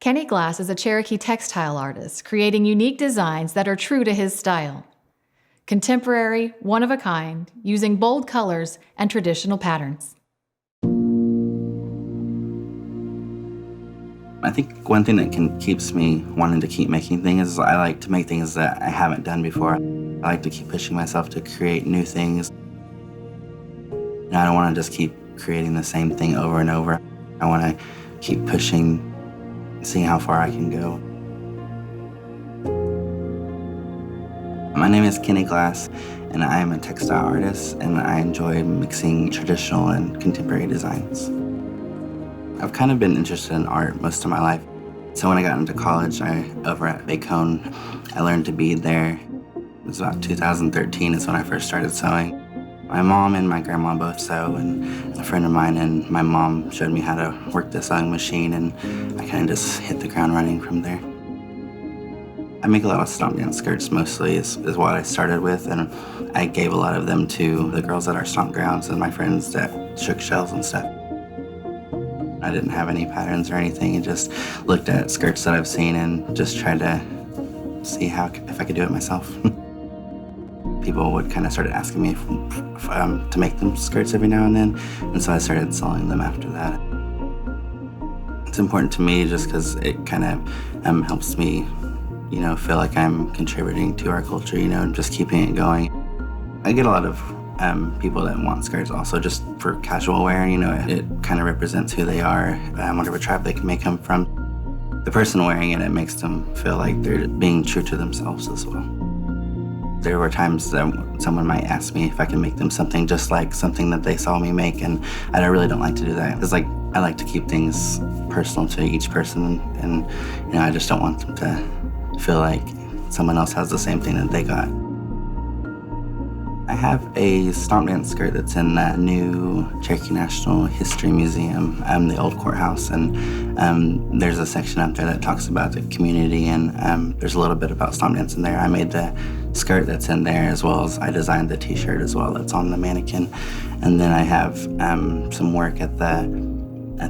Kenny Glass is a Cherokee textile artist, creating unique designs that are true to his style. Contemporary, one-of-a-kind, using bold colors and traditional patterns. I think one thing that keeps me wanting to keep making things is I like to make things that I haven't done before. I like to keep pushing myself to create new things. And I don't want to just keep creating the same thing over and over. I want to keep pushing, seeing how far I can go. My name is Kenny Glass, and I am a textile artist, and I enjoy mixing traditional and contemporary designs. I've kind of been interested in art most of my life. So when I got into college, over at Bacone, I learned to bead there. It was about 2013 is when I first started sewing. My mom and my grandma both sew, and a friend of mine and my mom showed me how to work the sewing machine, and I kind of just hit the ground running from there. I make a lot of stomp dance skirts mostly is what I started with, and I gave a lot of them to the girls at our stomp grounds and my friends that shook shells and stuff. I didn't have any patterns or anything, and just looked at skirts that I've seen and just tried to see if I could do it myself. People would kind of started asking me to make them skirts every now and then, and so I started selling them after that. It's important to me just because it kind of helps me, feel like I'm contributing to our culture, just keeping it going. I get a lot of people that want skirts also just for casual wear, it kind of represents who they are, whatever tribe they may come from. The person wearing it makes them feel like they're being true to themselves as well. There were times that someone might ask me if I can make them something just like something that they saw me make, and I really don't like to do that. It's like I like to keep things personal to each person, and I just don't want them to feel like someone else has the same thing that they got. I have a stomp dance skirt that's in that new Cherokee National History Museum, the old courthouse, and there's a section up there that talks about the community, and there's a little bit about stomp dance in there. I made the skirt that's in there, as well as I designed the t-shirt as well that's on the mannequin. And then I have some work at the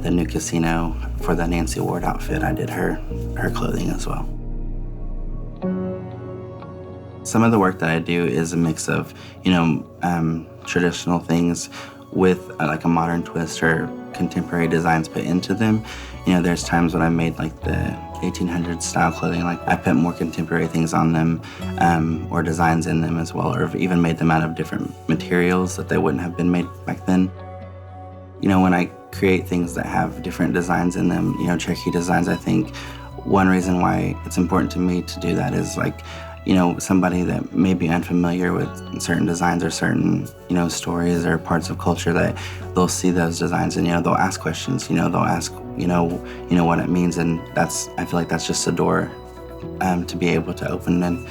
new casino for the Nancy Ward outfit. I did her clothing as well. Some of the work that I do is a mix of, traditional things with like a modern twist or contemporary designs put into them. There's times when I made like the 1800s style clothing, like I put more contemporary things on them or designs in them as well, or even made them out of different materials that they wouldn't have been made back then. When I create things that have different designs in them, Cherokee designs, I think one reason why it's important to me to do that is like, somebody that may be unfamiliar with certain designs or certain, stories or parts of culture, that they'll see those designs and, they'll ask questions, they'll ask, what it means. And I feel like that's just a door to be able to open and,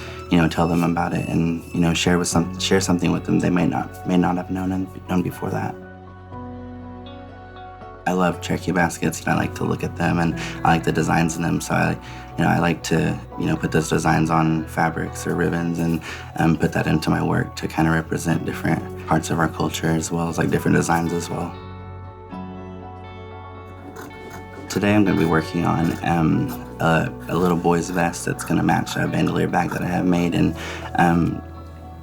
tell them about it and, share something with them they may not have known before that. I love Cherokee baskets, and I like to look at them, and I like the designs in them. So I like to, put those designs on fabrics or ribbons and put that into my work to kind of represent different parts of our culture, as well as like different designs as well. Today I'm going to be working on a little boy's vest that's going to match a bandolier bag that I have made, and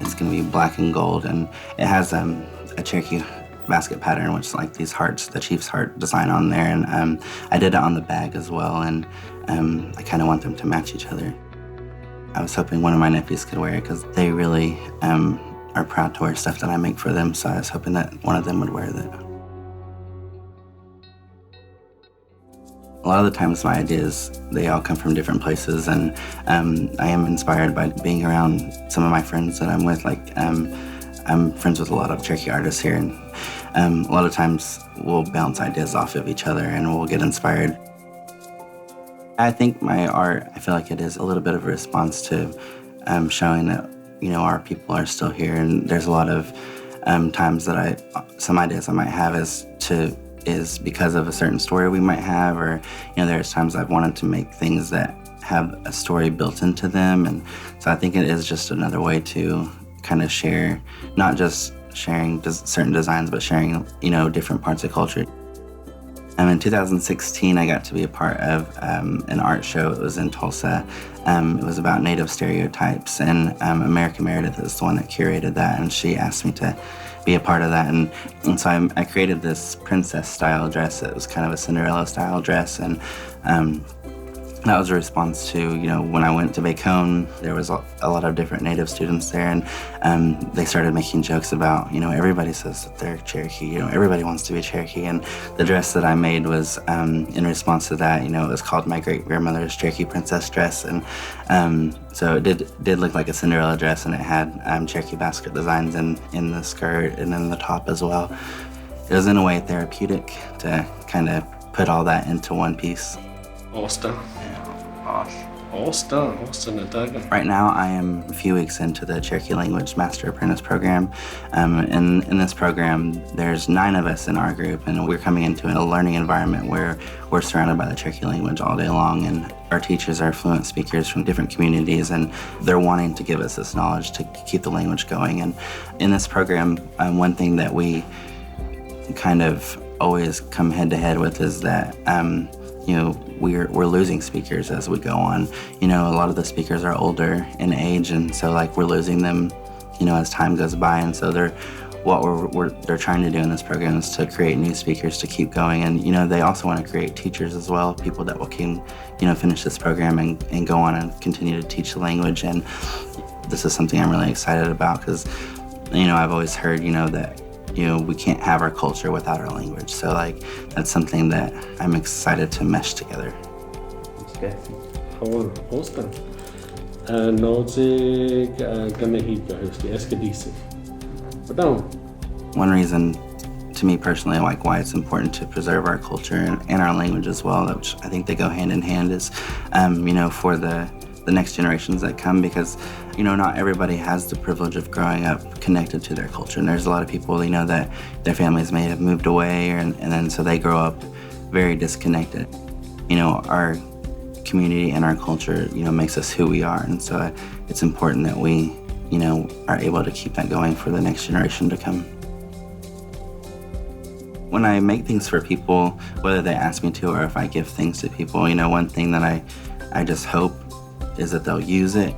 it's going to be black and gold, and it has a Cherokee basket pattern, which is like these hearts, the chief's heart design on there, and I did it on the bag as well, and I kind of want them to match each other. I was hoping one of my nephews could wear it because they really are proud to wear stuff that I make for them, so I was hoping that one of them would wear it. A lot of the times my ideas, they all come from different places, and I am inspired by being around some of my friends that I'm with. Like I'm friends with a lot of Cherokee artists here, and a lot of times we'll bounce ideas off of each other and we'll get inspired. I think my art, I feel like it is a little bit of a response to showing that, our people are still here, and there's a lot of times that some ideas I might have is because of a certain story we might have, or, there's times I've wanted to make things that have a story built into them, and so I think it is just another way to kind of share, not just sharing certain designs, but sharing, different parts of culture. In 2016, I got to be a part of an art show. It was in Tulsa. It was about Native stereotypes, and America Meredith is the one that curated that, and she asked me to be a part of that. And so I created this princess-style dress. It was kind of a Cinderella-style dress, and that was a response to, you know, when I went to Bacone, there was a lot of different Native students there, and they started making jokes about, you know, everybody says that they're Cherokee, you know, everybody wants to be Cherokee, and the dress that I made was in response to that. You know, it was called my great-grandmother's Cherokee princess dress, and so it did look like a Cinderella dress, and it had Cherokee basket designs in the skirt and in the top as well. It was in a way therapeutic to kind of put all that into one piece. Austin. Right now, I am a few weeks into the Cherokee Language Master Apprentice program. In this program, there's 9 of us in our group, and we're coming into a learning environment where we're surrounded by the Cherokee language all day long, and our teachers are fluent speakers from different communities, and they're wanting to give us this knowledge to keep the language going. And in this program, one thing that we kind of always come head-to-head with is that you know, we're losing speakers as we go on. You know, a lot of the speakers are older in age, and so like we're losing them, you know, as time goes by. And so they're trying to do in this program is to create new speakers to keep going. And you know, they also want to create teachers as well, people that can, you know, finish this program and go on and continue to teach the language. And this is something I'm really excited about because, you know, I've always heard, you know, that, you know, we can't have our culture without our language. So like, that's something that I'm excited to mesh together. One reason to me personally, like why it's important to preserve our culture and our language as well, which I think they go hand in hand, is, you know, for the next generations that come, because, you know, not everybody has the privilege of growing up connected to their culture. And there's a lot of people, you know, that their families may have moved away, and then so they grow up very disconnected. You know, our community and our culture, you know, makes us who we are. And so it's important that we, you know, are able to keep that going for the next generation to come. When I make things for people, whether they ask me to or if I give things to people, you know, one thing that I just hope is that they'll use it.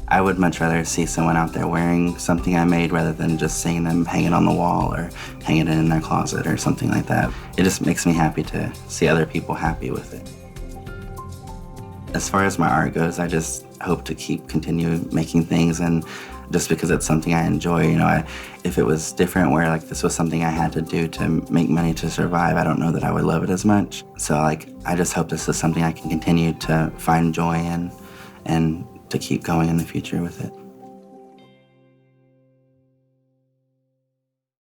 I would much rather see someone out there wearing something I made rather than just seeing them hanging on the wall or hanging it in their closet or something like that. It just makes me happy to see other people happy with it. As far as my art goes, I just hope to continue making things, and just because it's something I enjoy, you know, if it was different where like this was something I had to do to make money to survive, I don't know that I would love it as much. So like, I just hope this is something I can continue to find joy in and to keep going in the future with it.